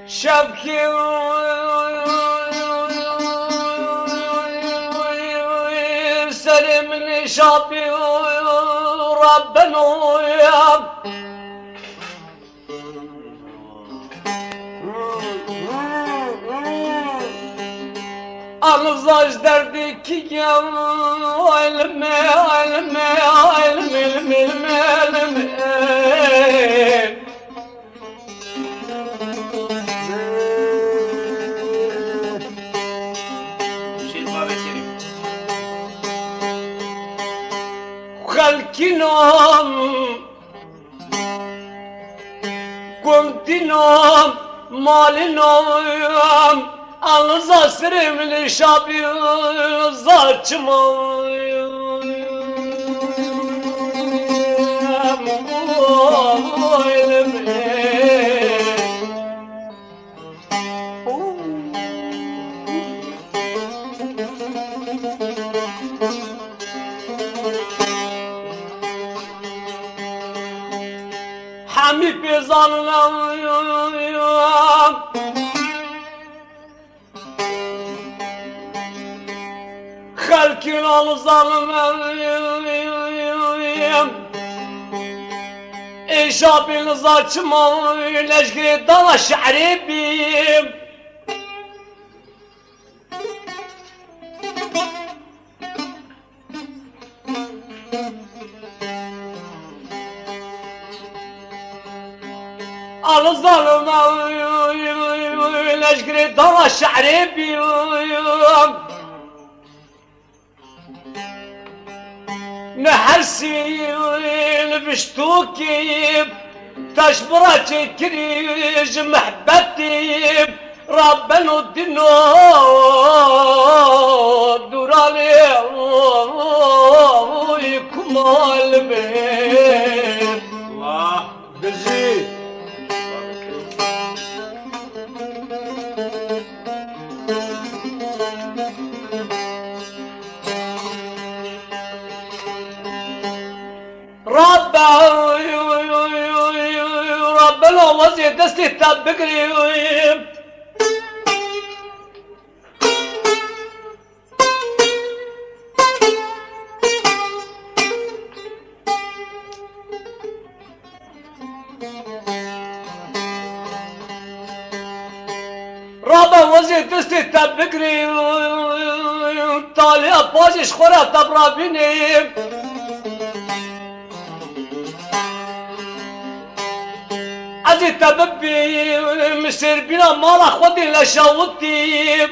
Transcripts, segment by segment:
شبكي سلم لي شعبي ربنا يا الزاج دردك يا علم علم علم علم علم خلكنام قمت نام مال نام الزا سرم لشابي زاچما حمي بيزاننا خلكنا الظلم إيشاب الزاچما لشقري دانا شعري بيم الظلم لشقري دانا شعري بيم نحسي بشتوكي تشبرتي كريج محبتي ربنا الدنو دورالي يكمل بيت الله بزيد ربنا وزي دستي تبقري ربنا وزي دستي تبقري طالع باجش خورا تبرابيني عزي تببي مسير بنا مالا خودي لشاوتي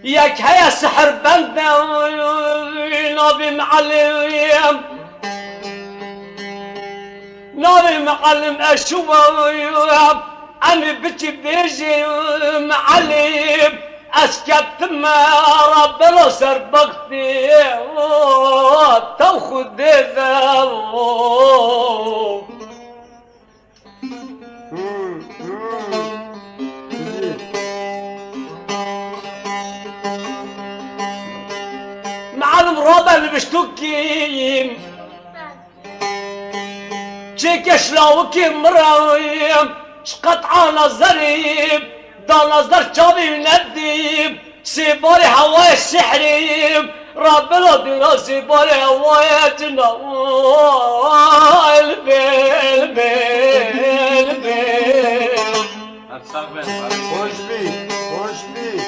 ياك هيا سحر بندا نبي معلم نبي معلم اشوف انا بتي بيجي معلم اسكت ما ربنا سربقتي تاخد ذا معلم رابع اللي بشتكي شيك شلاوكي مرايم شقطعنا زريب ضل نظر شابي نديب سيباري هواي السحريب ربنا دينا سيباري هواي البيل البيل البيل خوش بی خوش بی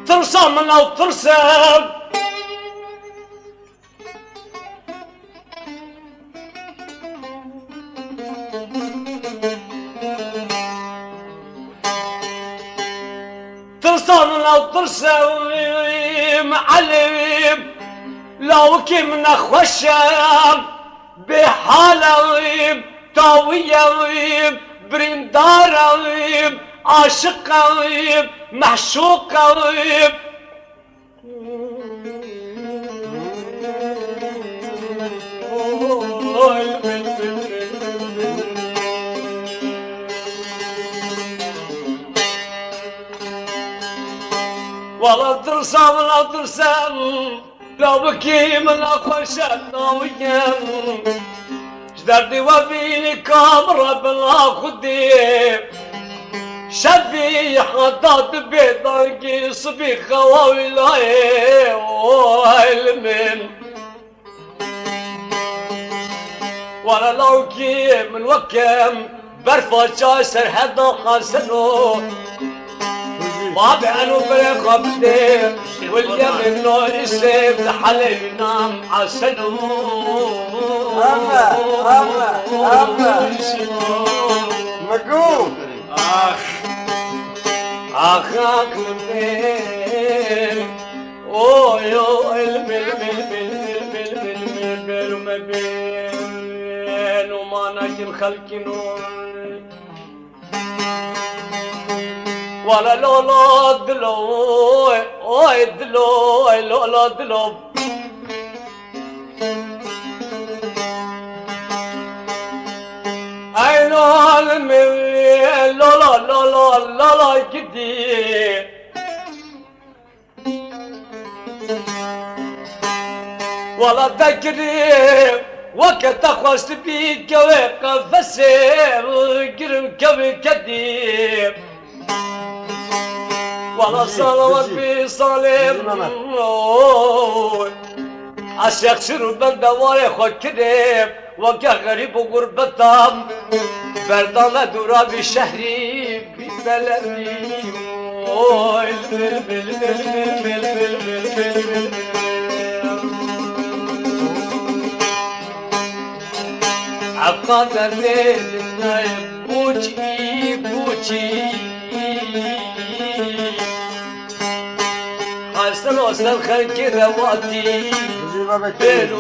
ترسم من او ترسم ترسم لو ترسم علم لو كم نخوشم بحالم طاويم برندارم عاشقم محشوقم والله ترسم لا ترسم لو بكي من اخوشم ناويم جدردي وفيني كامرة بلا خدي شبي حطات بيضاقي صبي خواوي لاي وعلمين وانا لو كي من وكم برفا جاسر هدا خاسنو بابي عنو بريقة بدي واليمن نو يسيب لحلينا عسنو أما مقوم أخاك مبين أوي المبين وما ناجم خلقي نور ولا لولا دلو أوي دلو لولا دلو عينو المبين لولا لولا لولا جدي ولا تقريب وقت أخوست بيك وقفسي قرم كوي كديب ولا صلوات في صليم عشق شربان دواري خود كديب وكا غريب وغربتام بردانة دورا بشهري ببلدي عقاد الليل النايم بوجي بوجي حسن وصل خلقي رواتي بينو